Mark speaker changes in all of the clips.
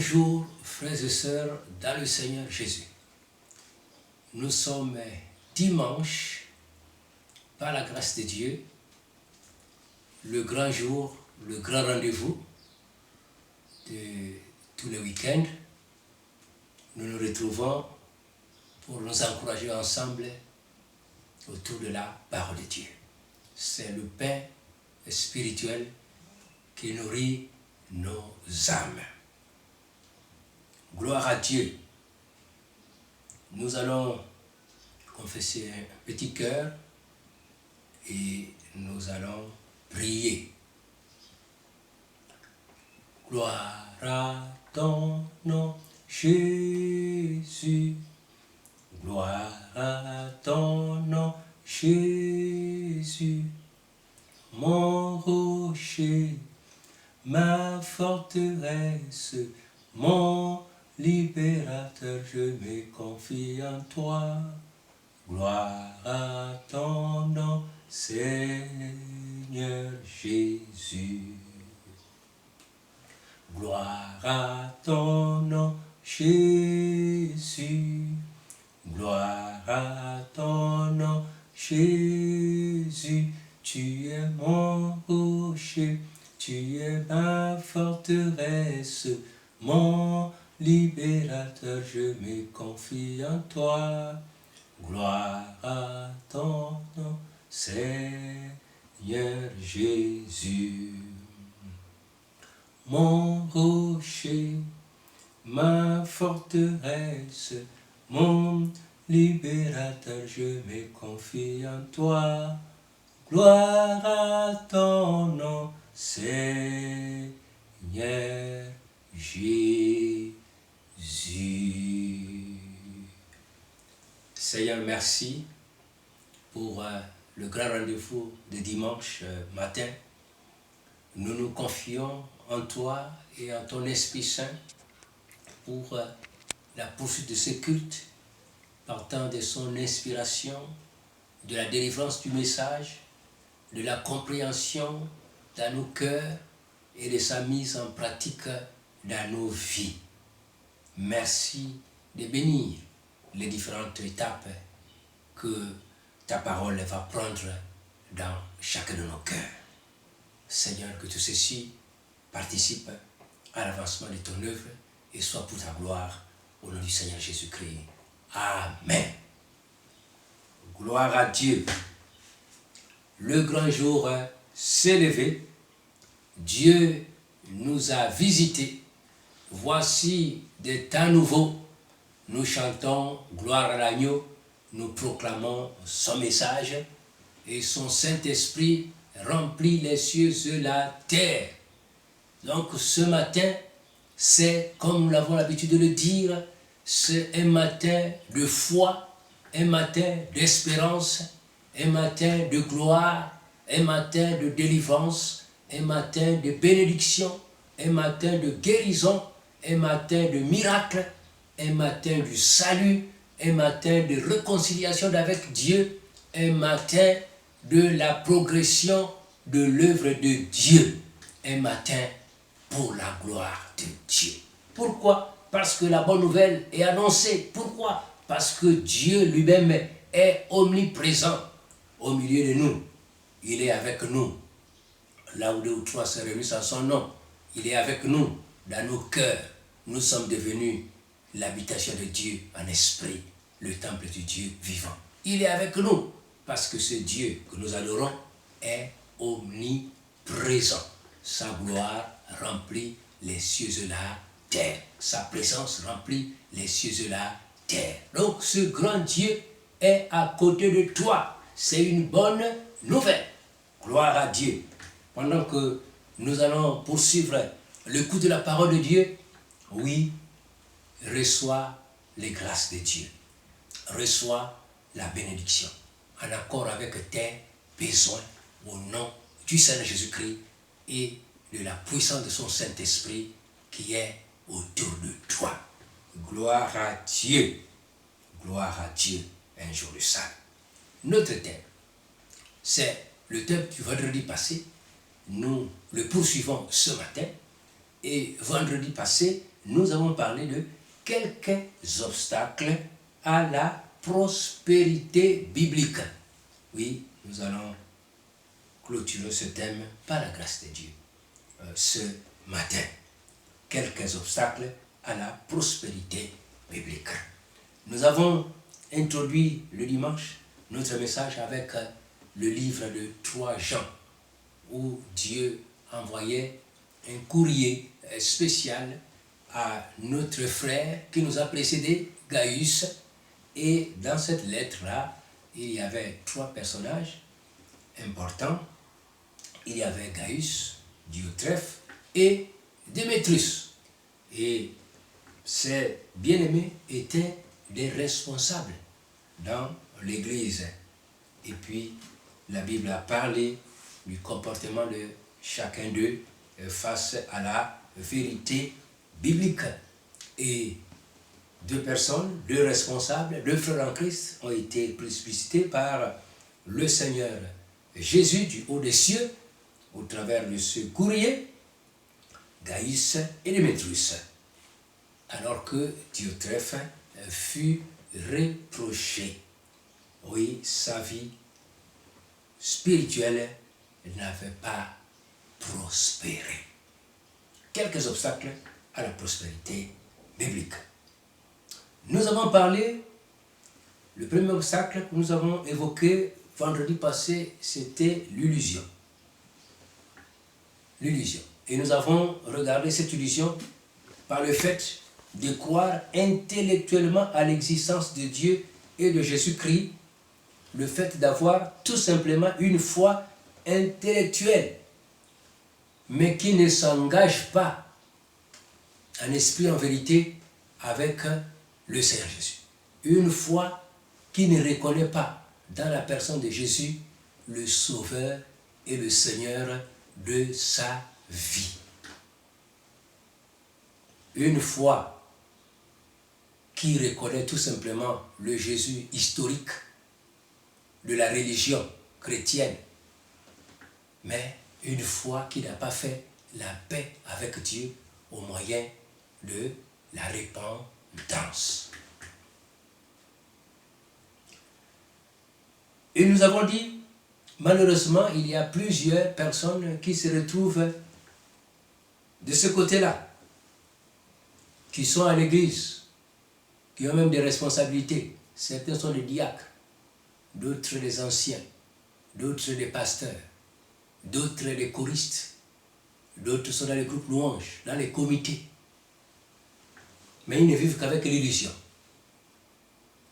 Speaker 1: Bonjour frères et sœurs dans le Seigneur Jésus. Nous sommes dimanche, par la grâce de Dieu, le grand jour, le grand rendez-vous de tous les week-ends. Nous nous retrouvons pour nous encourager ensemble autour de la parole de Dieu. C'est le pain spirituel qui nourrit nos âmes. Gloire à Dieu. Nous allons confesser un petit cœur et nous allons prier. Gloire à ton nom, Jésus. Gloire à ton nom, Jésus. Mon rocher, ma forteresse, mon libérateur, je me confie en toi. Gloire à ton nom, Seigneur Jésus. Gloire à ton nom, Jésus. Gloire à ton nom, Jésus. Tu es mon rocher, tu es ma forteresse, mon libérateur, je me confie en toi. Gloire à ton nom, Seigneur Jésus. Mon rocher, ma forteresse, mon libérateur, je me confie en toi. Gloire à ton nom, Seigneur Jésus. Seigneur, merci pour le grand rendez-vous de dimanche matin. Nous nous confions en toi et en ton Esprit Saint pour la poursuite de ce culte, partant de son inspiration, de la délivrance du message, de la compréhension dans nos cœurs et de sa mise en pratique dans nos vies. Merci de bénir les différentes étapes que ta parole va prendre dans chacun de nos cœurs. Seigneur, que tout ceci participe à l'avancement de ton œuvre et soit pour ta gloire, au nom du Seigneur Jésus-Christ. Amen. Gloire à Dieu. Le grand jour s'est levé. Dieu nous a visités. Voici des temps nouveaux. Nous chantons gloire à l'agneau. Nous proclamons son message. Et son Saint-Esprit remplit les cieux et la terre. Donc ce matin, c'est comme nous l'avons l'habitude de le dire, c'est un matin de foi, un matin d'espérance, un matin de gloire, un matin de délivrance, un matin de bénédiction, un matin de guérison, un matin de miracle, un matin du salut, un matin de réconciliation avec Dieu, un matin de la progression de l'œuvre de Dieu, un matin pour la gloire de Dieu. Pourquoi? Parce que la bonne nouvelle est annoncée. Pourquoi? Parce que Dieu lui-même est omniprésent au milieu de nous. Il est avec nous. Là où deux ou trois sont réunis en son nom, il est avec nous, dans nos cœurs. Nous sommes devenus l'habitation de Dieu en esprit, le temple du Dieu vivant. Il est avec nous, parce que ce Dieu que nous adorons est omniprésent. Sa gloire remplit les cieux et la terre. Sa présence remplit les cieux et la terre. Donc ce grand Dieu est à côté de toi. C'est une bonne nouvelle. Gloire à Dieu. Pendant que nous allons poursuivre le coup de la parole de Dieu, oui, reçois les grâces de Dieu. Reçois la bénédiction en accord avec tes besoins au nom du Seigneur Jésus-Christ et de la puissance de son Saint-Esprit qui est autour de toi. Gloire à Dieu. Gloire à Dieu. Un jour de salut. Notre thème, c'est le thème du vendredi passé. Nous le poursuivons ce matin. Et vendredi passé, nous avons parlé de quelques obstacles à la prospérité biblique. Oui, nous allons clôturer ce thème par la grâce de Dieu ce matin. Quelques obstacles à la prospérité biblique. Nous avons introduit le dimanche notre message avec le livre de 3 Jean, où Dieu envoyait un courrier spécial à notre frère qui nous a précédé, Gaius. Et dans cette lettre-là, il y avait 3 personnages importants. Il y avait Gaius, Diotrephe et Démétrius. Et ces bien-aimés étaient des responsables dans l'Église. Et puis, la Bible a parlé du comportement de chacun d'eux face à la vérité biblique. Et 2 personnes, 2 responsables, 2 frères en Christ ont été précipités par le Seigneur Jésus du haut des cieux au travers de ce courrier, Gaius et Démétrius, alors que Diotrephe fut reproché. Oui, sa vie spirituelle n'avait pas prospéré. Quelques obstacles à la prospérité biblique. Nous avons parlé, le premier obstacle que nous avons évoqué vendredi passé, c'était l'illusion. L'illusion. Et nous avons regardé cette illusion par le fait de croire intellectuellement à l'existence de Dieu et de Jésus-Christ, le fait d'avoir tout simplement une foi intellectuelle, mais qui ne s'engage pas en esprit, en vérité, avec le Seigneur Jésus. Une foi qui ne reconnaît pas dans la personne de Jésus le Sauveur et le Seigneur de sa vie. Une foi qui reconnaît tout simplement le Jésus historique de la religion chrétienne, mais une foi qui n'a pas fait la paix avec Dieu au moyen de la repentance. Et nous avons dit, malheureusement, il y a plusieurs personnes qui se retrouvent de ce côté-là, qui sont à l'église, qui ont même des responsabilités. Certains sont des diacres, d'autres des anciens, d'autres des pasteurs, d'autres des choristes, d'autres sont dans les groupes louanges, dans les comités. Mais ils ne vivent qu'avec l'illusion.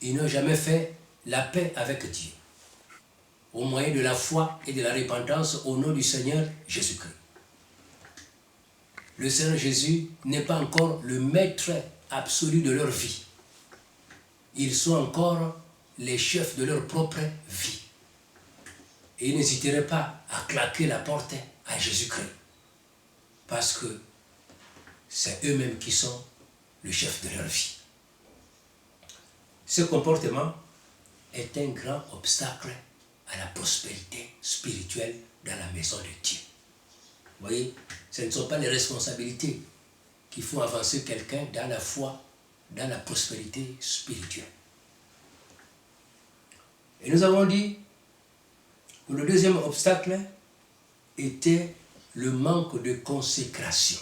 Speaker 1: Ils n'ont jamais fait la paix avec Dieu, au moyen de la foi et de la repentance au nom du Seigneur Jésus-Christ. Le Seigneur Jésus n'est pas encore le maître absolu de leur vie. Ils sont encore les chefs de leur propre vie. Et ils n'hésiteraient pas à claquer la porte à Jésus-Christ, parce que c'est eux-mêmes qui sont le chef de leur vie. Ce comportement est un grand obstacle à la prospérité spirituelle dans la maison de Dieu. Vous voyez, ce ne sont pas les responsabilités qui font avancer quelqu'un dans la foi, dans la prospérité spirituelle. Et nous avons dit que le deuxième obstacle était le manque de consécration.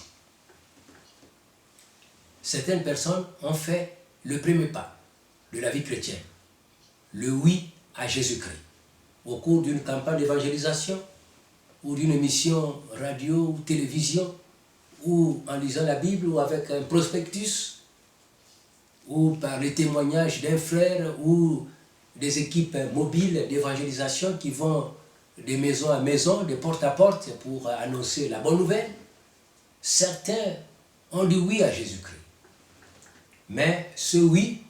Speaker 1: Certaines personnes ont fait le premier pas de la vie chrétienne, le oui à Jésus-Christ, au cours d'une campagne d'évangélisation, ou d'une émission radio ou télévision, ou en lisant la Bible, ou avec un prospectus, ou par les témoignages d'un frère, ou des équipes mobiles d'évangélisation qui vont de maison à maison, de porte à porte pour annoncer la bonne nouvelle. Certains ont dit oui à Jésus-Christ. Mais ce oui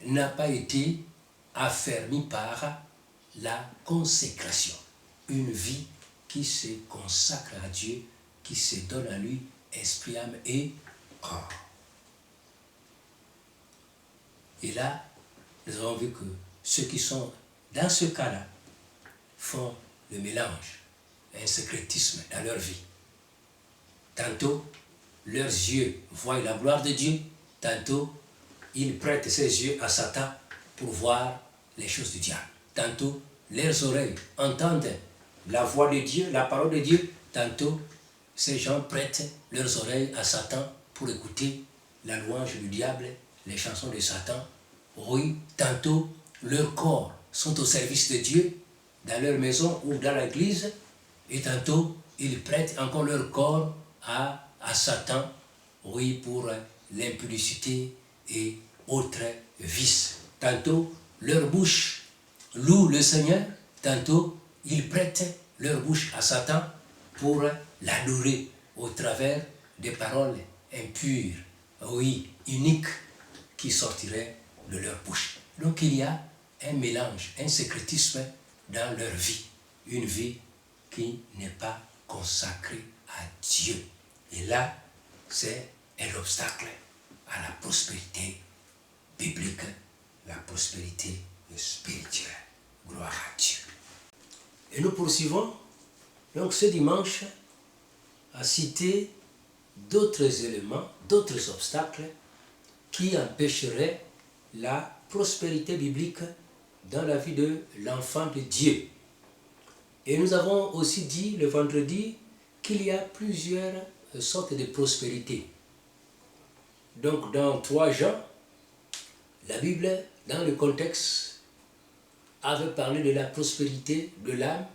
Speaker 1: n'a pas été affermi par la consécration. Une vie qui se consacre à Dieu, qui se donne à lui, esprit, âme et corps. Et là, nous avons vu que ceux qui sont dans ce cas-là font le mélange, un secrétisme dans leur vie. Tantôt, leurs yeux voient la gloire de Dieu, tantôt ils prêtent ses yeux à Satan pour voir les choses du diable. Tantôt leurs oreilles entendent la voix de Dieu, la parole de Dieu, tantôt ces gens prêtent leurs oreilles à Satan pour écouter la louange du diable, les chansons de Satan. Oui, tantôt leurs corps sont au service de Dieu, dans leur maison ou dans l'église, et tantôt ils prêtent encore leur corps à Satan, oui, pour l'impudicité et autres vices. Tantôt leur bouche loue le Seigneur, tantôt ils prêtent leur bouche à Satan pour l'adorer au travers des paroles impures, oui, uniques, qui sortiraient de leur bouche. Donc il y a un mélange, un sécrétisme dans leur vie, une vie qui n'est pas consacrée à Dieu. Et là, c'est un obstacle à la prospérité biblique, la prospérité spirituelle. Gloire à Dieu. Et nous poursuivons donc ce dimanche à citer d'autres éléments, d'autres obstacles qui empêcheraient la prospérité biblique dans la vie de l'enfant de Dieu. Et nous avons aussi dit le vendredi qu'il y a plusieurs sortes de prospérité. Donc dans 3 Jean, la Bible, dans le contexte, avait parlé de la prospérité de l'âme,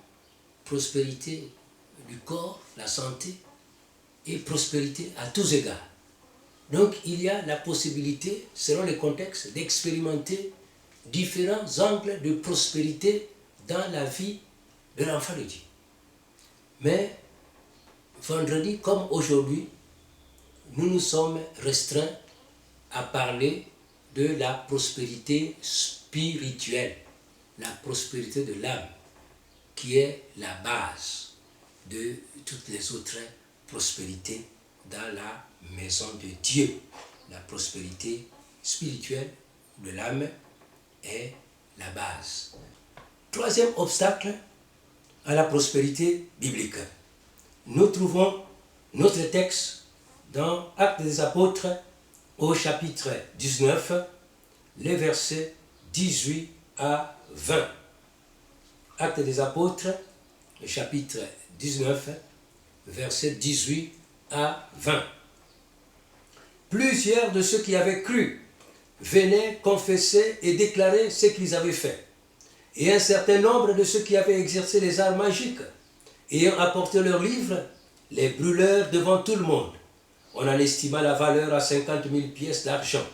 Speaker 1: prospérité du corps, la santé, et prospérité à tous égards. Donc il y a la possibilité, selon le contexte, d'expérimenter différents angles de prospérité dans la vie de l'enfant de Dieu. Mais vendredi comme aujourd'hui, nous nous sommes restreints à parler de la prospérité spirituelle, la prospérité de l'âme, qui est la base de toutes les autres prospérités dans la maison de Dieu. La prospérité spirituelle de l'âme est la base. 3e obstacle à la prospérité biblique. Nous trouvons notre texte dans Actes des Apôtres au chapitre 19, les versets 18 à 20. Actes des Apôtres, le chapitre 19, versets 18 à 20. Plusieurs de ceux qui avaient cru venaient confesser et déclarer ce qu'ils avaient fait. Et un certain nombre de ceux qui avaient exercé les arts magiques, ayant apporté leurs livres, les brûlèrent devant tout le monde. On en estima la valeur à 50 000 pièces d'argent.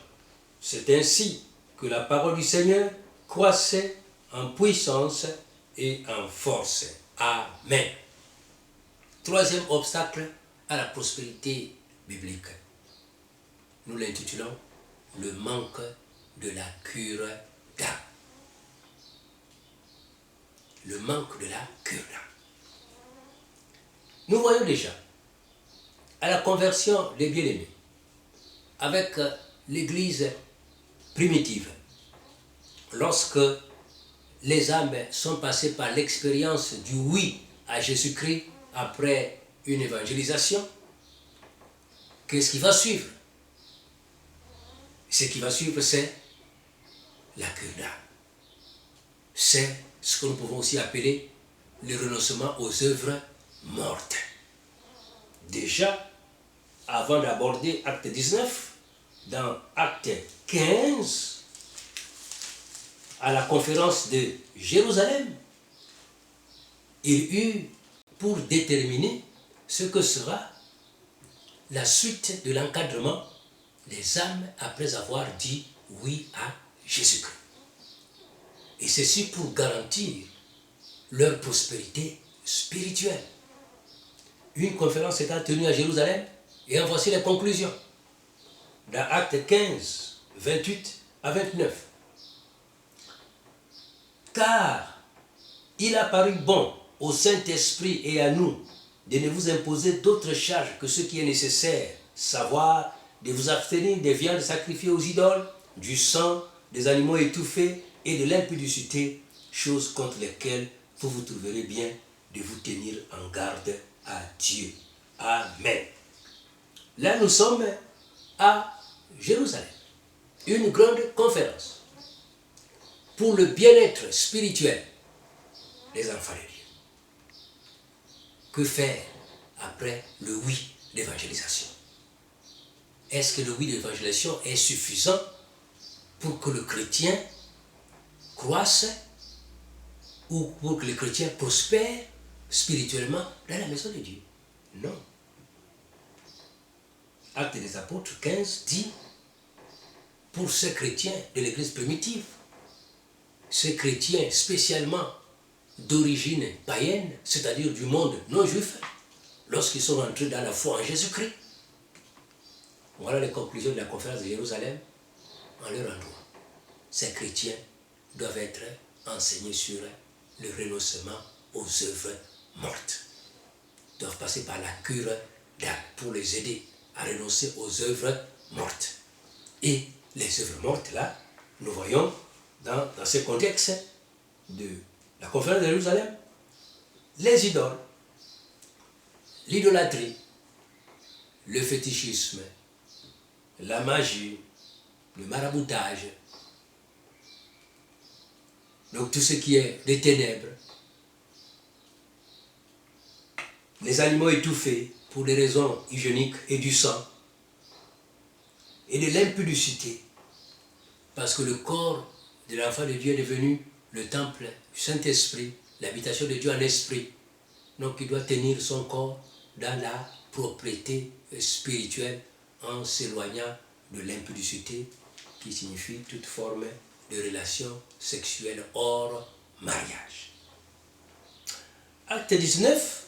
Speaker 1: C'est ainsi que la parole du Seigneur croissait en puissance et en force. Amen. 3e obstacle à la prospérité biblique. Nous l'intitulons le manque de la cure d'âme. Le manque de la cure d'âme. Nous voyons déjà à la conversion des bien-aimés avec l'église primitive, lorsque les âmes sont passées par l'expérience du oui à Jésus-Christ après une évangélisation, qu'est-ce qui va suivre? Ce qui va suivre, c'est la cure d'âme. C'est ce que nous pouvons aussi appeler le renoncement aux œuvres mortes. Déjà, avant d'aborder Acte 19, dans Acte 15, à la conférence de Jérusalem, il eut pour déterminer ce que sera la suite de l'encadrement des âmes après avoir dit oui à Jésus-Christ. Et ceci pour garantir leur prospérité spirituelle. Une conférence étant tenue à Jérusalem, et en voici les conclusions. Dans Acte 15, 28 à 29. Car il a paru bon au Saint-Esprit et à nous de ne vous imposer d'autres charges que ce qui est nécessaire, savoir de vous abstenir des viandes sacrifiées aux idoles, du sang, des animaux étouffés et de l'impudicité, choses contre lesquelles vous vous trouverez bien de vous tenir en garde à Dieu. Amen. Là, nous sommes à Jérusalem. Une grande conférence pour le bien-être spirituel des enfants de Dieu. Que faire après le oui d'évangélisation? Est-ce que le oui d'évangélisation est suffisant pour que le chrétien croisse ou pour que le chrétien prospère spirituellement dans la maison de Dieu? Non. Actes des Apôtres 15 dit, pour ces chrétiens de l'église primitive, ces chrétiens spécialement d'origine païenne, c'est-à-dire du monde non juif, lorsqu'ils sont entrés dans la foi en Jésus-Christ, voilà les conclusions de la conférence de Jérusalem en leur endroit. Ces chrétiens doivent être enseignés sur le renoncement aux œuvres mortes. Ils doivent passer par la cure d'âme pour les aider à renoncer aux œuvres mortes. Et les œuvres mortes, là, nous voyons dans ce contexte de la conférence de Jérusalem, les idoles, l'idolâtrie, le fétichisme, la magie, le maraboutage, donc tout ce qui est des ténèbres, les animaux étouffés pour des raisons hygiéniques et du sang, et de l'impudicité, parce que le corps de l'enfant de Dieu est devenu le temple du Saint-Esprit, l'habitation de Dieu en esprit. Donc il doit tenir son corps dans la propriété spirituelle en s'éloignant de l'impudicité qui signifie toute forme de relation sexuelle hors mariage. Acte 19,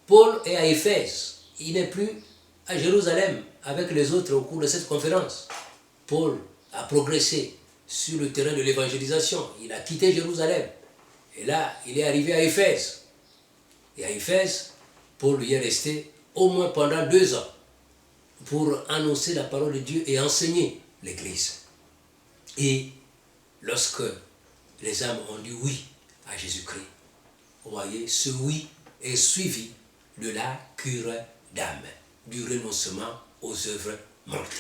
Speaker 1: Paul est à Éphèse. Il n'est plus à Jérusalem avec les autres au cours de cette conférence. Paul a progressé sur le terrain de l'évangélisation. Il a quitté Jérusalem. Et là, il est arrivé à Éphèse. Et à Éphèse, Paul y est resté au moins pendant 2 ans pour annoncer la parole de Dieu et enseigner l'Église. Et lorsque les âmes ont dit oui à Jésus-Christ, vous voyez, ce oui est suivi de la cure d'âme, du renoncement aux œuvres mortes.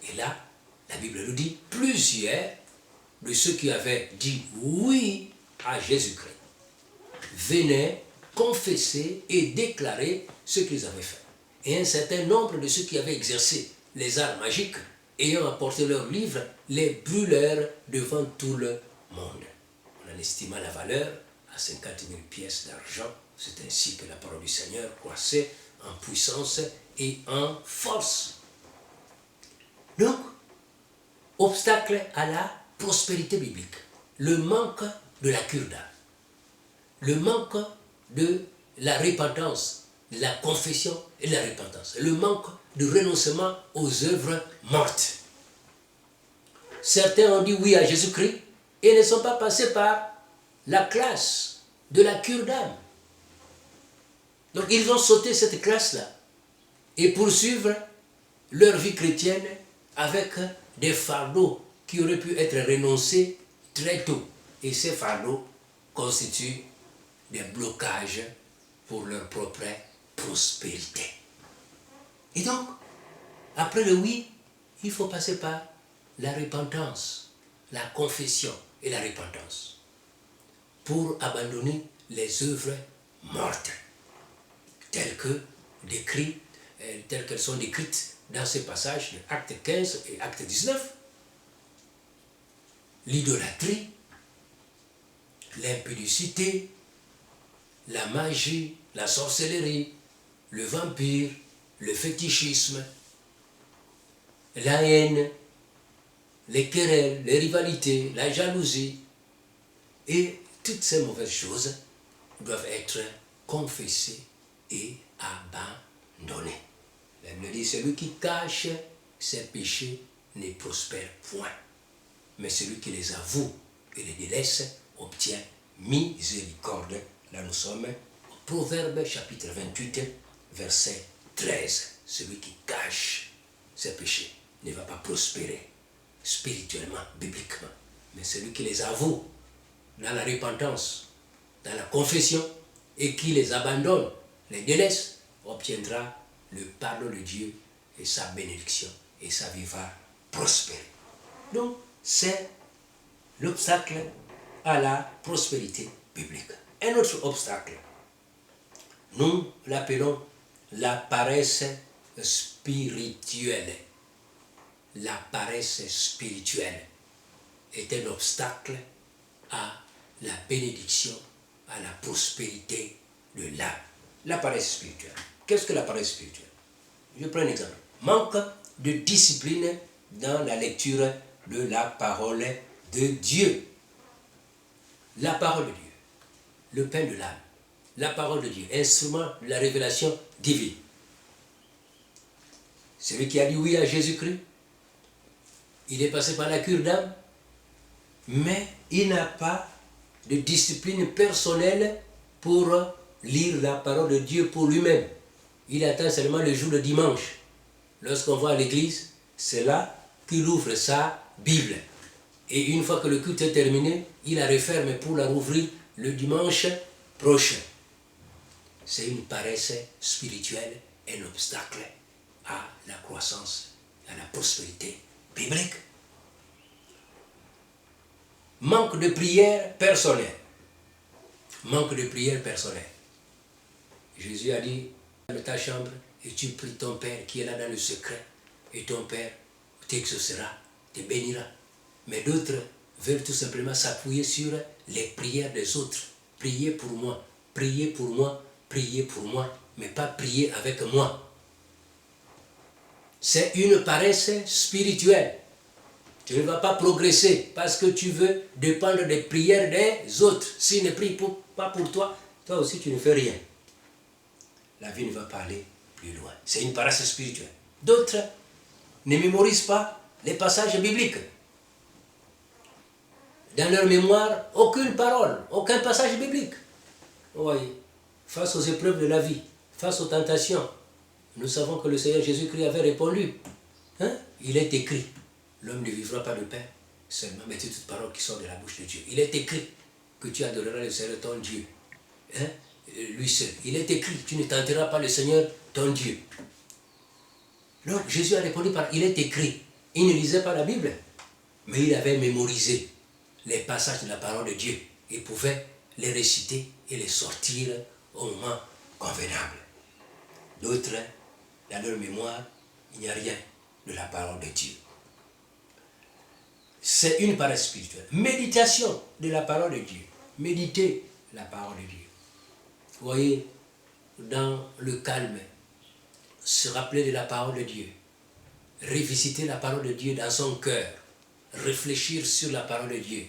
Speaker 1: Et là, la Bible nous dit, plusieurs de ceux qui avaient dit oui à Jésus-Christ venaient confesser et déclarer ce qu'ils avaient fait. Et un certain nombre de ceux qui avaient exercé les arts magiques, ayant apporté leurs livres, les brûlèrent devant tout le monde. On en estima la valeur à 50 000 pièces d'argent. C'est ainsi que la parole du Seigneur croissait en puissance et en force. Donc, obstacle à la prospérité biblique, le manque de la cure d'âme, le manque de la repentance, de la confession et de la repentance, le manque de renoncement aux œuvres mortes. Certains ont dit oui à Jésus-Christ et ne sont pas passés par la classe de la cure d'âme. Donc ils ont sauté cette classe-là et poursuivre leur vie chrétienne avec des fardeaux qui auraient pu être renoncés très tôt. Et ces fardeaux constituent des blocages pour leur propre prospérité. Et donc, après le oui, il faut passer par la repentance, la confession et la repentance pour abandonner les œuvres mortes telles qu'elles sont décrites dans ces passages de Actes 15 et Actes 19. L'idolâtrie, l'impudicité, la magie, la sorcellerie, le vampire, le fétichisme, la haine, les querelles, les rivalités, la jalousie. Et toutes ces mauvaises choses doivent être confessées et abandonnées. La Bible dit, celui qui cache ses péchés ne prospère point. Mais celui qui les avoue et les délaisse obtient miséricorde. Là nous sommes au Proverbe chapitre 28, verset 13. Celui qui cache ses péchés ne va pas prospérer spirituellement, bibliquement. Mais celui qui les avoue dans la repentance, dans la confession, et qui les abandonne, les délaisse, obtiendra le pardon de Dieu et sa bénédiction, et sa vie va prospérer. Donc, c'est l'obstacle à la prospérité biblique. Un autre obstacle, nous l'appelons la paresse spirituelle. La paresse spirituelle est un obstacle à la bénédiction, à la prospérité de l'âme. La paresse spirituelle. Qu'est-ce que la paresse spirituelle? Je prends un exemple. Manque de discipline dans la lecture de la parole de Dieu. La parole de Dieu, le pain de l'âme, la parole de Dieu, instrument de la révélation divine. Celui qui a dit oui à Jésus-Christ, il est passé par la cure d'âme, mais il n'a pas de discipline personnelle pour lire la parole de Dieu pour lui-même. Il attend seulement le jour de dimanche. Lorsqu'on va à l'église, c'est là qu'il ouvre sa Bible. Et une fois que le culte est terminé, il la referme pour la rouvrir le dimanche prochain. C'est une paresse spirituelle, un obstacle à la croissance, à la prospérité biblique. Manque de prière personnelle. Manque de prière personnelle. Jésus a dit dans ta chambre et tu pries ton Père qui est là dans le secret, et ton Père t'exaucera, te bénira. Mais d'autres veulent tout simplement s'appuyer sur les prières des autres. Priez pour moi, priez pour moi, priez pour moi, mais pas prier avec moi. C'est une paresse spirituelle. Tu ne vas pas progresser parce que tu veux dépendre des prières des autres. S'ils ne prient pas pour toi, toi aussi tu ne fais rien. La vie ne va pas aller plus loin. C'est une paresse spirituelle. D'autres ne mémorisent pas les passages bibliques. Dans leur mémoire, aucune parole, aucun passage biblique. Vous voyez, face aux épreuves de la vie, face aux tentations, nous savons que le Seigneur Jésus-Christ avait répondu. Il est écrit, l'homme ne vivra pas de pain seulement, mais de toute parole qui sort de la bouche de Dieu. Il est écrit que tu adoreras le Seigneur ton Dieu. Lui seul. Il est écrit, tu ne tenteras pas le Seigneur ton Dieu. Donc Jésus a répondu par, il est écrit. Il ne lisait pas la Bible, mais il avait mémorisé les passages de la parole de Dieu. Il pouvait les réciter et les sortir au moment convenable. D'autres, dans leur mémoire, il n'y a rien de la parole de Dieu. C'est une paresse spirituelle. Méditation de la parole de Dieu. Méditer la parole de Dieu. Vous voyez, dans le calme, se rappeler de la parole de Dieu, revisiter la parole de Dieu dans son cœur, réfléchir sur la parole de Dieu,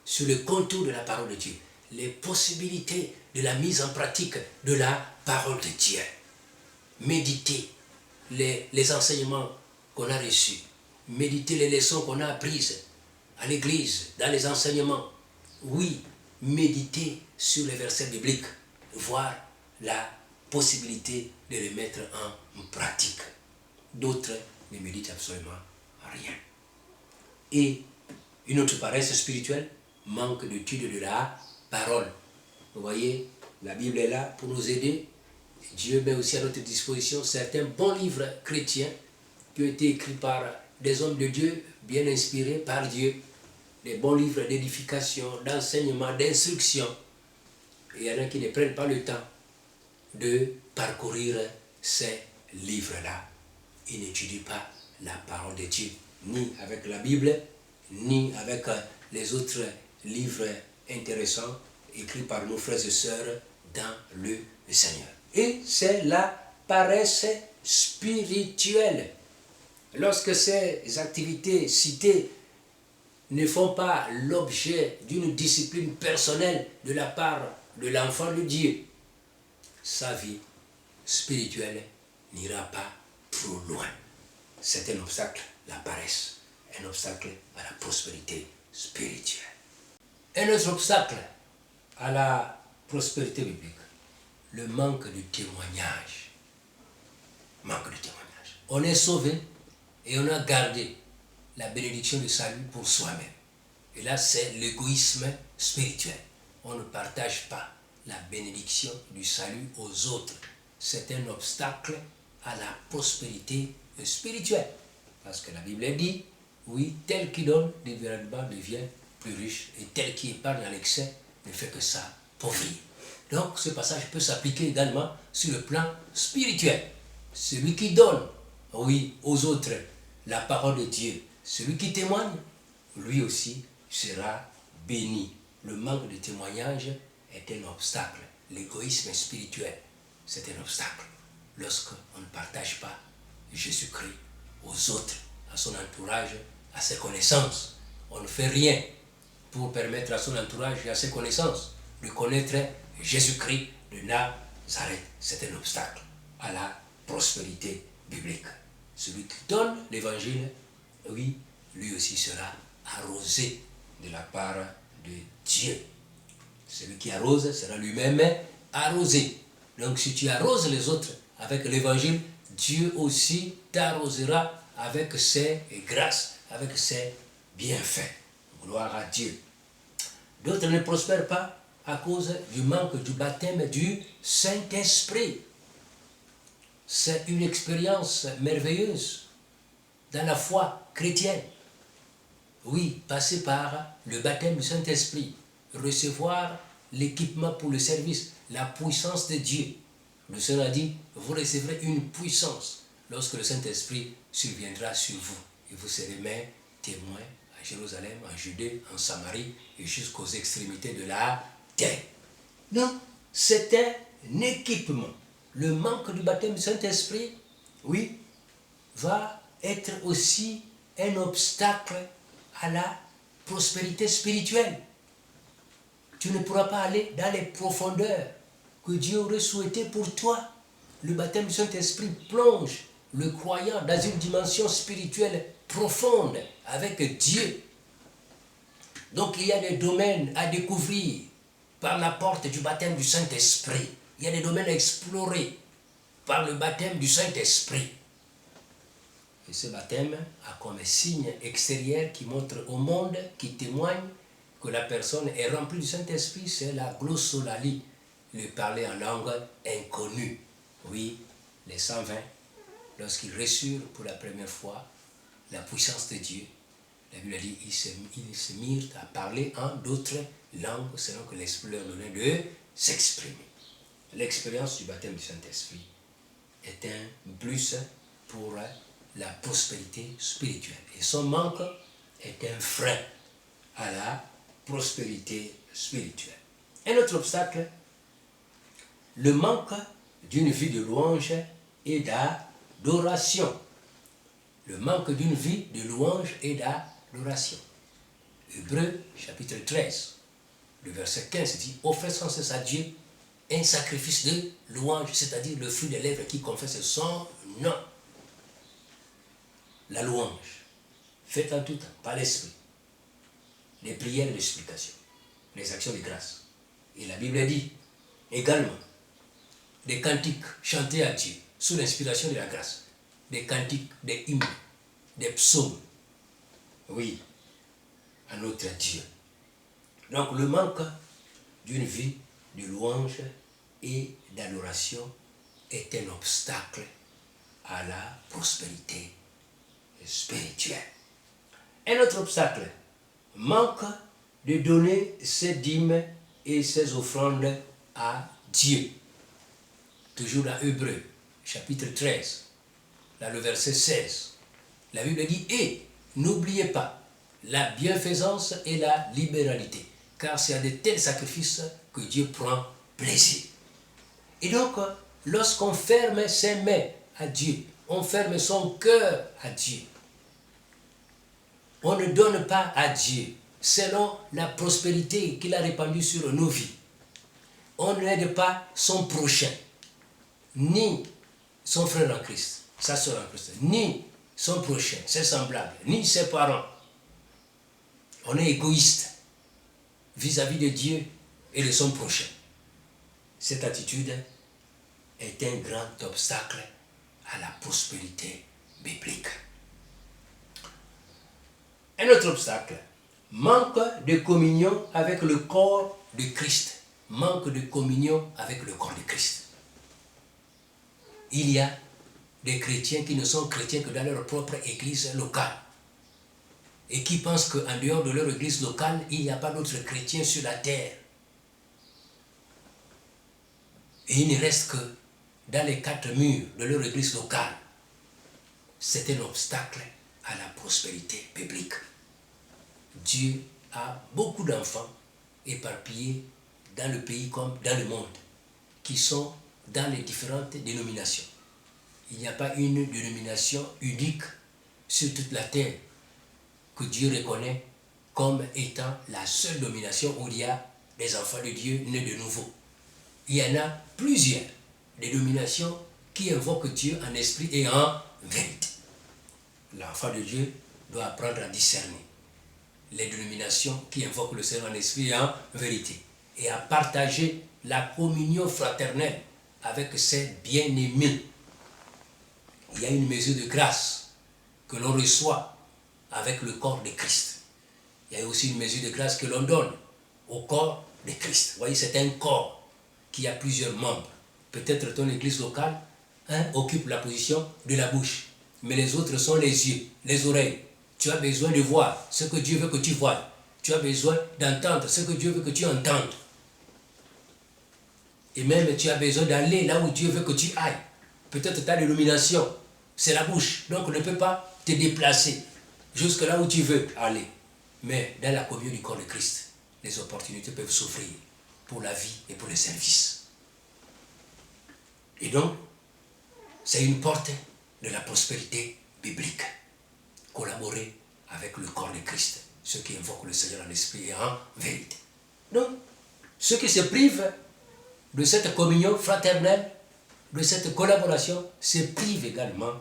Speaker 1: sur le contour de la parole de Dieu, les possibilités de la mise en pratique de la parole de Dieu. Méditer les enseignements qu'on a reçus, méditer les leçons qu'on a apprises à l'église, dans les enseignements. Oui, méditer sur les versets bibliques, voir la possibilité de les mettre en pratique. D'autres ne méditent absolument rien. Et une autre paresse spirituelle, manque d'étude de la parole. Vous voyez, la Bible est là pour nous aider. Dieu met aussi à notre disposition certains bons livres chrétiens qui ont été écrits par des hommes de Dieu, bien inspirés par Dieu. Des bons livres d'édification, d'enseignement, d'instruction. Et il y en a qui ne prennent pas le temps de parcourir ces livres-là. Ils n'étudient pas la parole de Dieu, ni avec la Bible, ni avec les autres livres intéressants écrits par nos frères et sœurs dans le Seigneur. Et c'est la paresse spirituelle. Lorsque ces activités citées ne font pas l'objet d'une discipline personnelle de la part de l'enfant de Dieu, sa vie spirituelle n'ira pas trop loin. C'est un obstacle, la paresse, un obstacle à la prospérité spirituelle. Un autre obstacle à la prospérité biblique, le manque de témoignage. Manque de témoignage. On est sauvé et on a gardé la bénédiction du salut pour soi-même. Et là, c'est l'égoïsme spirituel. On ne partage pas la bénédiction du salut aux autres. C'est un obstacle à la prospérité spirituelle. Parce que la Bible dit, oui, tel qui donne libéralement devient plus riche, et tel qui épargne à l'excès ne fait que s'appauvrir. Donc ce passage peut s'appliquer également sur le plan spirituel. Celui qui donne, oui, aux autres la parole de Dieu, celui qui témoigne, lui aussi sera béni. Le manque de témoignage est un obstacle. L'égoïsme spirituel, c'est un obstacle. Lorsqu'on ne partage pas Jésus-Christ aux autres, à son entourage, à ses connaissances, on ne fait rien pour permettre à son entourage et à ses connaissances de connaître Jésus-Christ de Nazareth. C'est un obstacle à la prospérité biblique. Celui qui donne l'évangile, oui, lui aussi sera arrosé de la part de Dieu. Celui qui arrose sera lui-même arrosé. Donc si tu arroses les autres avec l'évangile, Dieu aussi t'arrosera avec ses grâces, avec ses bienfaits. Gloire à Dieu. D'autres ne prospèrent pas à cause du manque du baptême du Saint-Esprit. C'est une expérience merveilleuse dans la foi chrétienne. Oui, passer par le baptême du Saint-Esprit, recevoir l'équipement pour le service, la puissance de Dieu. Le Seigneur a dit, vous recevrez une puissance lorsque le Saint-Esprit surviendra sur vous. Et vous serez mes témoins à Jérusalem, en Judée, en Samarie et jusqu'aux extrémités de la terre. Donc, c'est un équipement. Le manque du baptême du Saint-Esprit, oui, va être aussi un obstacle à la prospérité spirituelle. Tu ne pourras pas aller dans les profondeurs que Dieu aurait souhaité pour toi. Le baptême du Saint-Esprit plonge le croyant dans une dimension spirituelle profonde avec Dieu. Donc il y a des domaines à découvrir par la porte du baptême du Saint-Esprit. Il y a des domaines à explorer par le baptême du Saint-Esprit. Et ce baptême a comme signe extérieur qui montre au monde, qui témoigne que la personne est remplie du Saint-Esprit, c'est la glossolalie, le parler en langue inconnue. Oui, les 120, lorsqu'ils reçurent pour la première fois la puissance de Dieu, la Bible a dit ils se mirent à parler en d'autres langues selon que l'Esprit leur donnait de s'exprimer. L'expérience du baptême du Saint-Esprit est un plus pour la prospérité spirituelle. Et son manque est un frein à la prospérité spirituelle. Un autre obstacle, le manque d'une vie de louange et d'adoration. Le manque d'une vie de louange et d'adoration. Hébreux chapitre 13, le verset 15 dit « Offrez sans cesse à Dieu un sacrifice de louange, c'est-à-dire le fruit des lèvres qui confesse son nom. » La louange, faite en tout temps, par l'Esprit. Les prières et les supplications, les actions de grâce. Et la Bible dit également des cantiques chantés à Dieu sous l'inspiration de la grâce, des cantiques, des hymnes, des psaumes, oui, à notre Dieu. Donc le manque d'une vie de louange et d'adoration est un obstacle à la prospérité spirituelle. Un autre obstacle, manque de donner ses dîmes et ses offrandes à Dieu. Toujours dans Hébreux, chapitre 13, dans le verset 16, la Bible dit « Et n'oubliez pas la bienfaisance et la libéralité, car c'est à de tels sacrifices que Dieu prend plaisir. » Et donc, lorsqu'on ferme ses mains à Dieu, on ferme son cœur à Dieu, on ne donne pas à Dieu selon la prospérité qu'il a répandue sur nos vies. On n'aide pas son prochain, ni son frère en Christ, sa soeur en Christ, ni son prochain, ses semblables, ni ses parents. On est égoïste vis-à-vis de Dieu et de son prochain. Cette attitude est un grand obstacle à la prospérité biblique. Un autre obstacle, manque de communion avec le corps de Christ. Manque de communion avec le corps de Christ. Il y a des chrétiens qui ne sont chrétiens que dans leur propre église locale et qui pensent qu'en dehors de leur église locale, il n'y a pas d'autres chrétiens sur la terre. Et il ne reste que dans les 4 murs de leur église locale. C'est un obstacle à la prospérité biblique. Dieu a beaucoup d'enfants éparpillés dans le pays comme dans le monde, qui sont dans les différentes dénominations. Il n'y a pas une dénomination unique sur toute la terre que Dieu reconnaît comme étant la seule domination où il y a des enfants de Dieu nés de nouveau. Il y en a plusieurs dénominations qui invoquent Dieu en esprit et en vérité. L'enfant de Dieu doit apprendre à discerner les dénominations qui invoquent le Seigneur en esprit et en vérité, et à partager la communion fraternelle avec ses bien-aimés. Il y a une mesure de grâce que l'on reçoit avec le corps de Christ. Il y a aussi une mesure de grâce que l'on donne au corps de Christ. Vous voyez, c'est un corps qui a plusieurs membres. Peut-être ton église locale occupe la position de la bouche, mais les autres sont les yeux, les oreilles. Tu as besoin de voir ce que Dieu veut que tu vois. Tu as besoin d'entendre ce que Dieu veut que tu entendes. Et même tu as besoin d'aller là où Dieu veut que tu ailles. Peut-être ta dénomination, c'est la bouche. Donc on ne peut pas te déplacer jusque là où tu veux aller. Mais dans la communion du corps de Christ, les opportunités peuvent s'offrir pour la vie et pour le service. Et donc, c'est une porte de la prospérité biblique. Collaborer avec le corps de Christ, ceux qui invoquent le Seigneur en esprit et en vérité. Donc, ceux qui se privent de cette communion fraternelle, de cette collaboration, se privent également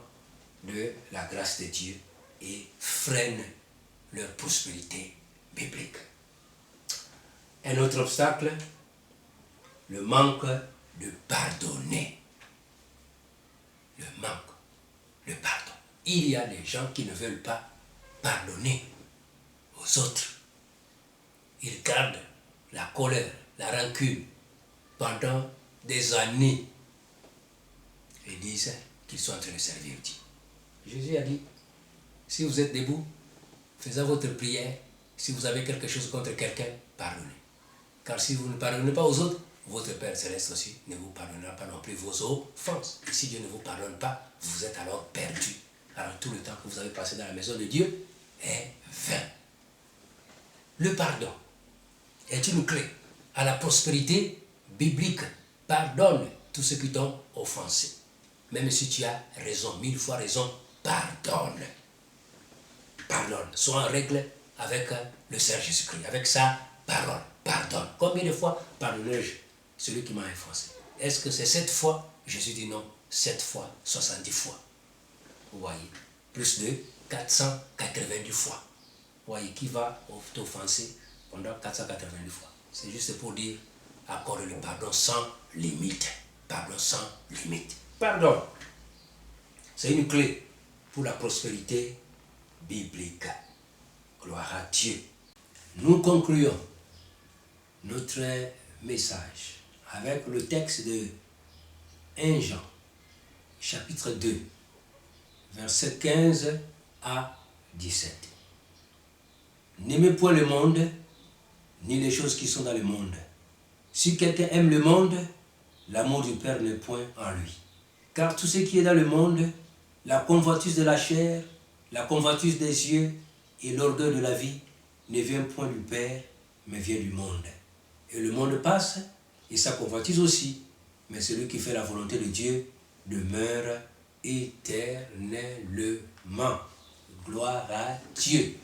Speaker 1: de la grâce de Dieu et freinent leur prospérité biblique. Un autre obstacle, le manque de pardonner. Le manque de pardon. Il y a des gens qui ne veulent pas pardonner aux autres. Ils gardent la colère, la rancune pendant des années et disent qu'ils sont en train de servir Dieu. Jésus a dit, si vous êtes debout, faisant votre prière, si vous avez quelque chose contre quelqu'un, pardonnez. Car si vous ne pardonnez pas aux autres, votre Père Céleste aussi ne vous pardonnera pas non plus vos offenses. Et si Dieu ne vous pardonne pas, vous êtes alors perdu. Alors tout le temps que vous avez passé dans la maison de Dieu est vain. Le pardon est une clé à la prospérité biblique. Pardonne tous ceux qui t'ont offensé. Même si tu as raison, 1000 fois raison, pardonne. Pardonne. Sois en règle avec le Seigneur Jésus-Christ, avec sa parole. Pardonne. Combien de fois pardonne-je celui qui m'a offensé? Est-ce que c'est 7 fois? Jésus dit non, 7 fois, 70 fois. Vous voyez, plus de 490 fois. Vous voyez, qui va t'offenser pendant 490 fois? C'est juste pour dire, accorde le pardon sans limite. Pardon sans limite. Pardon. C'est une clé pour la prospérité biblique. Gloire à Dieu. Nous concluons notre message avec le texte de 1 Jean, chapitre 2, versets 15 à 17. N'aimez point le monde, ni les choses qui sont dans le monde. Si quelqu'un aime le monde, l'amour du Père n'est point en lui. Car tout ce qui est dans le monde, la convoitise de la chair, la convoitise des yeux et l'orgueil de la vie, ne vient point du Père, mais vient du monde. Et le monde passe, et sa convoitise aussi, mais celui qui fait la volonté de Dieu demeure éternellement. Gloire à Dieu.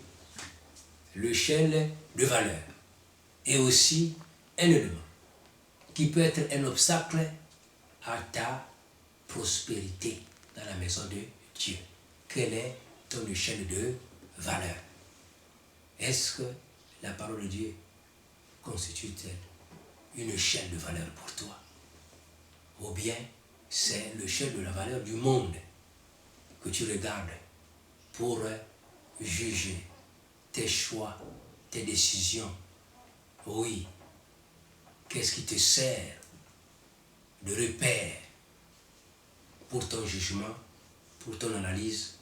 Speaker 1: L'échelle de valeur est aussi un élément qui peut être un obstacle à ta prospérité dans la maison de Dieu. Quelle est ton échelle de valeur? Est-ce que la parole de Dieu constitue-t-elle une échelle de valeur pour toi? Ou bien c'est l'échelle de la valeur du monde que tu regardes pour juger tes choix, tes décisions? Oui. Qu'est-ce qui te sert de repère pour ton jugement pour ton analyse,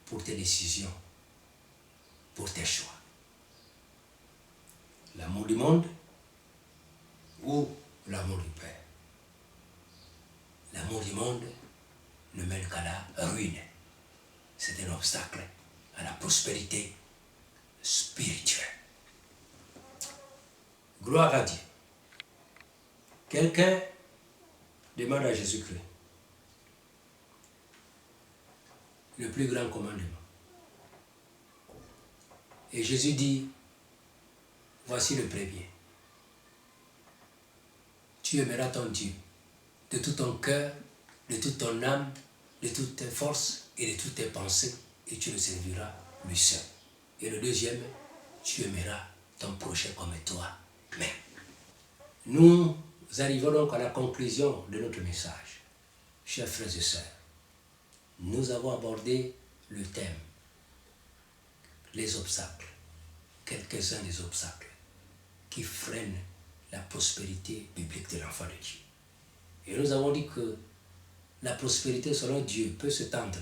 Speaker 1: pour tes décisions, pour tes choix. L'amour du monde ou l'amour du Père. L'amour du monde ne mène qu'à la ruine. C'est un obstacle à la prospérité spirituelle. Gloire à Dieu. Quelqu'un demande à Jésus-Christ le plus grand commandement. Et Jésus dit, voici le premier. Tu aimeras ton Dieu de tout ton cœur, de toute ton âme, de toutes tes forces et de toutes tes pensées, et tu le serviras lui seul. Et le deuxième, tu aimeras ton prochain comme toi-même. Nous arrivons donc à la conclusion de notre message. Chers frères et sœurs, nous avons abordé le thème, les obstacles, quelques-uns des obstacles qui freinent la prospérité biblique de l'enfant de Dieu. Et nous avons dit que la prospérité selon Dieu peut s'étendre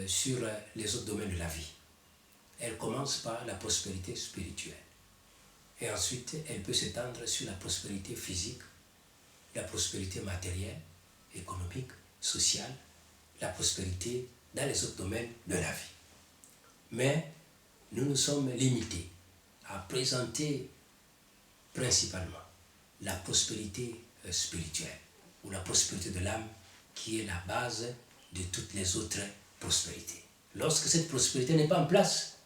Speaker 1: sur les autres domaines de la vie. Elle commence par la prospérité spirituelle. Et ensuite, elle peut s'étendre sur la prospérité physique, la prospérité matérielle, économique, sociale, la prospérité dans les autres domaines de la vie. Mais nous nous sommes limités à présenter principalement la prospérité spirituelle ou la prospérité de l'âme qui est la base de toutes les autres prospérités. Lorsque cette prospérité n'est pas en place,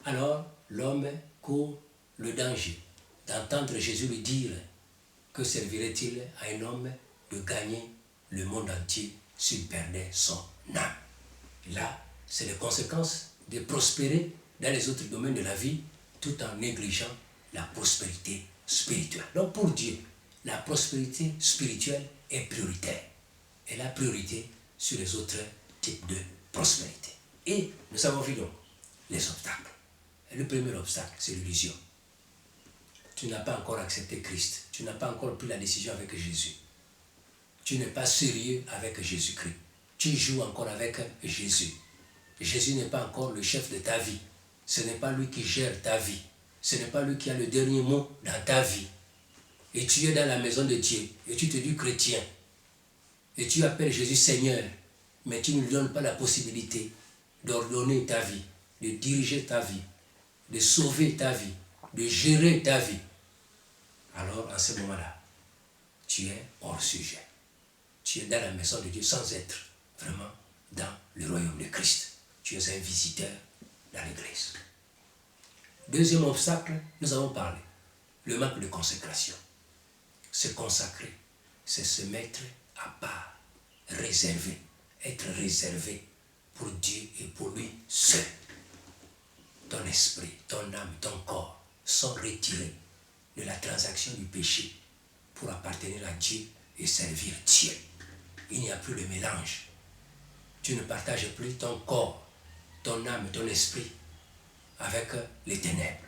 Speaker 1: alors l'homme court le danger d'entendre Jésus lui dire que servirait-il à un homme de gagner le monde entier s'il perdait son âme. Là, c'est les conséquences de prospérer dans les autres domaines de la vie tout en négligeant la prospérité spirituelle. Donc pour Dieu, la prospérité spirituelle est prioritaire. Elle a priorité sur les autres types de prospérité. Et nous avons vu donc les obstacles. Et le premier obstacle, c'est l'illusion. Tu n'as pas encore accepté Christ. Tu n'as pas encore pris la décision avec Jésus. Tu n'es pas sérieux avec Jésus-Christ. Tu joues encore avec Jésus. Jésus n'est pas encore le chef de ta vie. Ce n'est pas lui qui gère ta vie. Ce n'est pas lui qui a le dernier mot dans ta vie. Et tu es dans la maison de Dieu et tu te dis chrétien. Et tu appelles Jésus Seigneur, mais tu ne lui donnes pas la possibilité d'ordonner ta vie, de diriger ta vie, de sauver ta vie, de gérer ta vie. Alors, en ce moment-là, tu es hors sujet. Tu es dans la maison de Dieu sans être vraiment dans le royaume de Christ. Tu es un visiteur dans l'église. Deuxième obstacle, nous avons parlé, le manque de consécration. Se consacrer, c'est se mettre à part, réservé, être réservé pour Dieu et pour lui seul. Ton esprit, ton âme, ton corps sont retirés de la transaction du péché pour appartenir à Dieu et servir Dieu. Il n'y a plus de mélange. Tu ne partages plus ton corps, ton âme, ton esprit avec les ténèbres.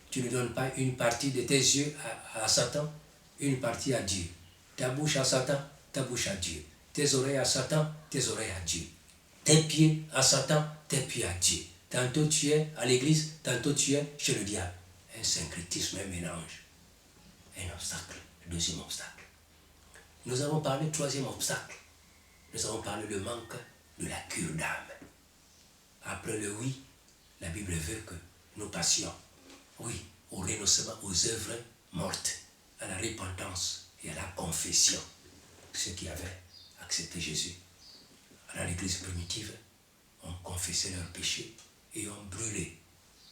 Speaker 1: Tu ne donnes pas une partie de tes yeux à Satan, une partie à Dieu. Ta bouche à Satan, ta bouche à Dieu. Tes oreilles à Satan, tes oreilles à Dieu. Tes pieds à Satan, tes pieds à Dieu. Tantôt tu es à l'église, tantôt tu es chez le diable. Un syncrétisme, un mélange. Un obstacle, le deuxième obstacle. Nous avons parlé du troisième obstacle. Nous avons parlé du manque de la cure d'âme. Après le oui, la Bible veut que nous passions, oui, au renoncement aux œuvres mortes, à la repentance et à la confession. Ceux qui avaient accepté Jésus dans l'église primitive ont confessé leurs péchés et ont brûlé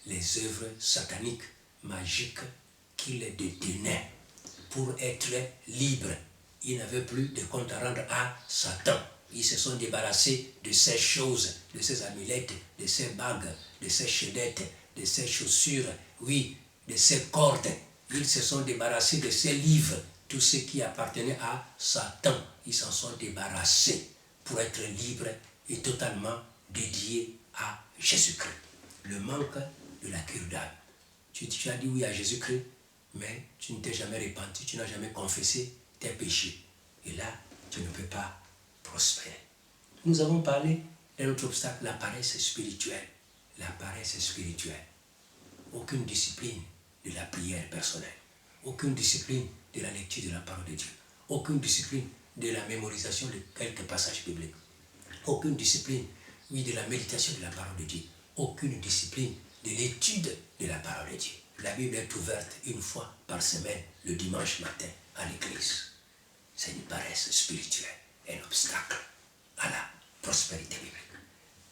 Speaker 1: les œuvres sataniques, magiques qui les détenaient pour être libres. Ils n'avaient plus de compte à rendre à Satan. Ils se sont débarrassés de ces choses, de ces amulettes, de ces bagues, de ces chaînettes, de ces chaussures, oui, de ces cordes. Ils se sont débarrassés de ces livres, tout ce qui appartenait à Satan. Ils s'en sont débarrassés pour être libres et totalement dédiés à Jésus-Christ. Le manque de la cure d'âme. Tu as dit oui à Jésus-Christ, mais tu ne t'es jamais repenti, tu n'as jamais confessé tes péchés. Et là, tu ne peux pas prospérer. nous avons parlé d'un autre obstacle, la paresse spirituelle. La paresse spirituelle. Aucune discipline de la prière personnelle. Aucune discipline de la lecture de la parole de Dieu. Aucune discipline de la mémorisation de quelques passages bibliques. Aucune discipline, oui, de la méditation de la parole de Dieu. Aucune discipline de l'étude de la parole de Dieu. La Bible est ouverte une fois par semaine, le dimanche matin, à l'église. C'est une paresse spirituelle, un obstacle à la prospérité biblique.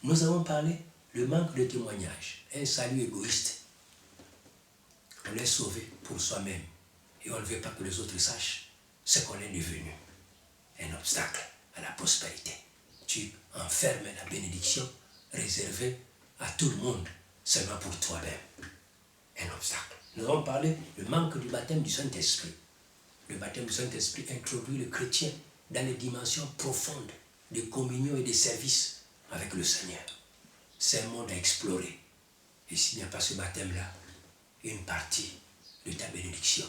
Speaker 1: Nous avons parlé du manque de témoignage, un salut égoïste. On est sauvé pour soi-même et on ne veut pas que les autres sachent ce qu'on est devenu. Un obstacle à la prospérité. Tu enfermes la bénédiction réservée à tout le monde, seulement pour toi-même. Un obstacle. Nous avons parlé du manque du baptême du Saint-Esprit. Le baptême du Saint-Esprit introduit le chrétien dans les dimensions profondes de communion et de service avec le Seigneur. C'est un monde à explorer. Et s'il n'y a pas ce baptême-là, une partie de ta bénédiction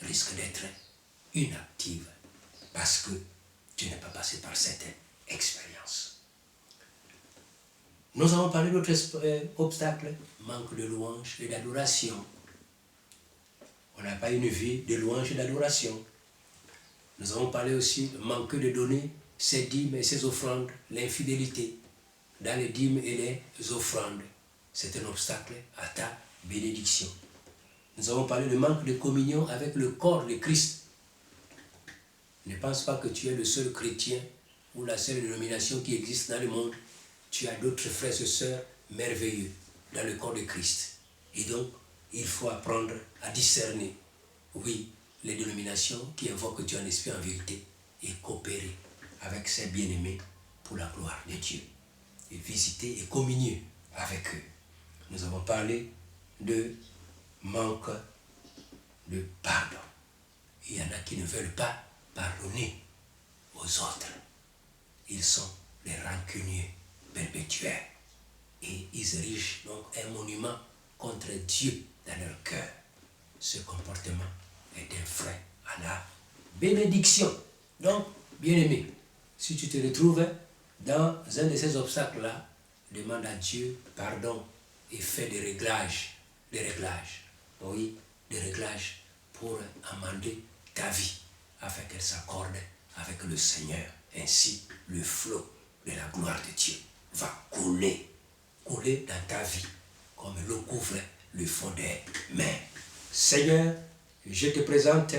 Speaker 1: risque d'être inactive parce que tu n'es pas passé par cette expérience. Nous avons parlé d'autres obstacles, manque de louange et d'adoration. On n'a pas une vie de louange et d'adoration. Nous avons parlé aussi du manque de donner ses dîmes et ses offrandes, l'infidélité dans les dîmes et les offrandes. C'est un obstacle à ta bénédiction. Nous avons parlé du manque de communion avec le corps de Christ. Ne pense pas que tu es le seul chrétien ou la seule dénomination qui existe dans le monde. Tu as d'autres frères et sœurs merveilleux dans le corps de Christ. Et donc, il faut apprendre à discerner, oui, les dénominations qui invoquent Dieu en esprit en vérité et coopérer avec ses bien-aimés pour la gloire de Dieu. Et visiter et communier avec eux. Nous avons parlé de manque de pardon. Il y en a qui ne veulent pas pardonner aux autres. Ils sont les rancuniers perpétuels. Et ils érigent donc un monument contre Dieu dans leur cœur. Ce comportement est un frein à la bénédiction. Donc, bien-aimé, si tu te retrouves dans un de ces obstacles-là, demande à Dieu pardon et fais des réglages. Oui, des réglages pour amender ta vie afin qu'elle s'accorde avec le Seigneur. Ainsi, le flot de la gloire de Dieu va couler dans ta vie comme l'eau couvre le fond des mers. Seigneur, je te présente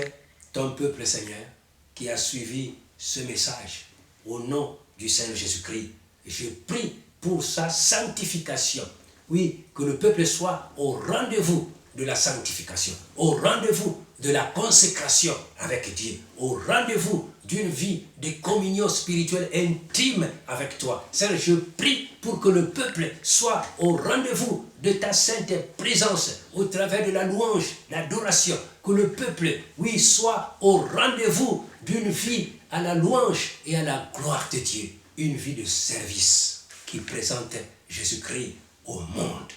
Speaker 1: ton peuple, Seigneur, qui a suivi ce message. Au nom du Seigneur Jésus-Christ, je prie pour sa sanctification. Oui, que le peuple soit au rendez-vous de la sanctification, au rendez-vous de la consécration avec Dieu, au rendez-vous d'une vie de communion spirituelle intime avec toi. Seigneur, je prie pour que le peuple soit au rendez-vous de ta sainte présence au travers de la louange, l'adoration. Que le peuple, oui, soit au rendez-vous d'une vie à la louange et à la gloire de Dieu. Une vie de service qui présente Jésus-Christ au monde.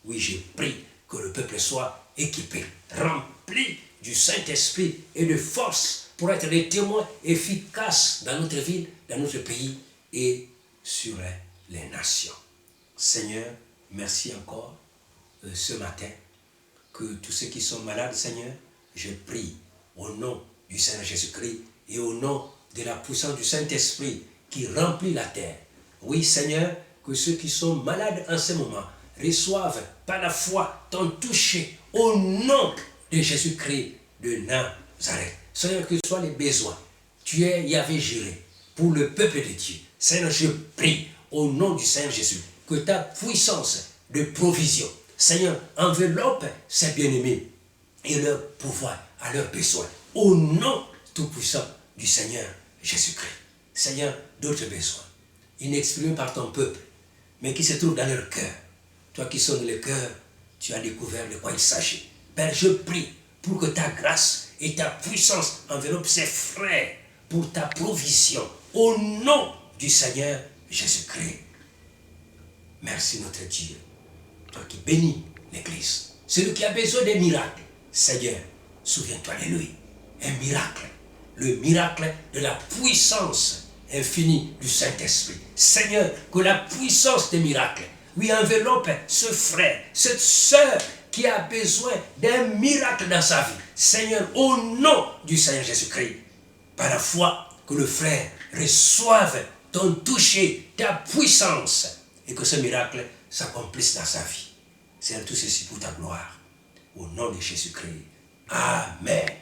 Speaker 1: Oui, je prie que le peuple soit équipé, rempli du Saint-Esprit et de force pour être des témoins efficaces dans notre ville, dans notre pays et sur les nations. Seigneur, merci encore ce matin que tous ceux qui sont malades, Seigneur, je prie au nom du Seigneur Jésus-Christ et au nom de la puissance du Saint-Esprit qui remplit la terre. Oui, Seigneur, que ceux qui sont malades en ce moment reçoivent par la foi ton toucher au nom de Jésus-Christ de Nazareth. Seigneur, que ce soit les besoins, tu y avais juré pour le peuple de Dieu. Seigneur, je prie au nom du Seigneur Jésus que ta puissance de provision, Seigneur, enveloppe ces bien-aimés et leur pouvoir à leurs besoins. Au nom tout-puissant du Seigneur Jésus-Christ. Seigneur, d'autres besoins, inexprimés par ton peuple, mais qui se trouvent dans leur cœur. Toi qui sonnes le cœur, tu as découvert de quoi il s'agit. Père, je prie pour que ta grâce et ta puissance enveloppent ces frères pour ta provision. Au nom du Seigneur Jésus-Christ. Merci notre Dieu. Toi qui bénis l'Église. Celui qui a besoin des miracles. Seigneur, souviens-toi de lui. Un miracle. Le miracle de la puissance infini du Saint-Esprit. Seigneur, que la puissance des miracles, oui, enveloppe ce frère, cette sœur qui a besoin d'un miracle dans sa vie. Seigneur, au nom du Seigneur Jésus-Christ, par la foi, que le frère reçoive ton toucher, ta puissance, et que ce miracle s'accomplisse dans sa vie. Seigneur, tout ceci pour ta gloire. Au nom de Jésus-Christ. Amen.